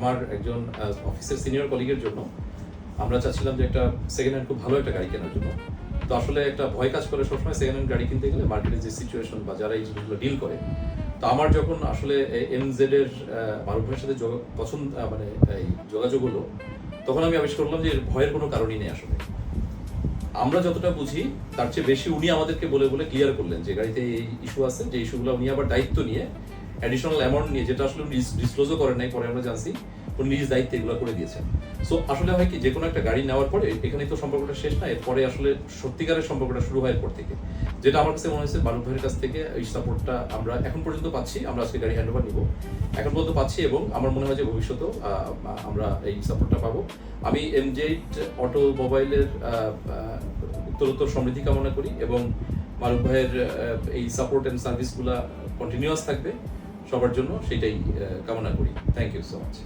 আমার একজন অফিসের সিনিয়র কলিগের জন্য আমরা চাচ্ছিলাম যে একটা সেকেন্ড হ্যান্ড খুব ভালো একটা গাড়ি কেনার জন্য। তো আসলে একটা ভয় কাজ করে সবসময় সেকেন্ড হ্যান্ড গাড়ি কিনতে গেলে মার্কেটের যে সিচুয়েশন বা যারা এই জিনিসগুলো ডিল করে। তো আমার যখন আসলে এমজেড এর মারুফ ভাইয়ের সাথে যোগাযোগ হলো, তখন আমি আবিষ্কার করলাম যে ভয়ের কোনো কারণই নেই। আসলে আমরা যতটা বুঝি তার চেয়ে বেশি উনি আমাদেরকে বলে বলে ক্লিয়ার করলেন যে গাড়িতে এই ইস্যু আছে, যে ইস্যুগুলো উনি আবার দায়িত্ব নিয়ে অ্যাডিশনাল অ্যামাউন্ট নিয়ে, যেটা আসলে উনি ডিসক্লোজও করেন নাই, পরে আমরা জানছি উনি নিজ দায়িত্বে এগুলো করে দিয়েছেন। সো আসলে হয় কি, যে কোনো একটা গাড়ি নেওয়ার পরে এখানে তো সম্পর্কটা শেষ না, এরপরে আসলে সত্যিকারের সম্পর্কটা শুরু হয় এরপর থেকে। যেটা আমার কাছে মনে হয়েছে মারুফ ভাইয়ের কাছ থেকে এই সাপোর্টটা আমরা এখন পর্যন্ত পাচ্ছি। আমরা আজকে গাড়ি হ্যান্ড ওভার নিব, এখন পর্যন্ত পাচ্ছি, এবং আমার মনে হয় যে ভবিষ্যতেও আমরা এই সাপোর্টটা পাবো। আমি এমজেড অটোমোবাইলের উত্তরোত্তর সমৃদ্ধি কামনা করি, এবং মারুফ ভাইয়ের এই সাপোর্ট অ্যান্ড সার্ভিসগুলো কন্টিনিউয়াস থাকবে সবার জন্য, সেটাই কামনা করি। Thank you so much.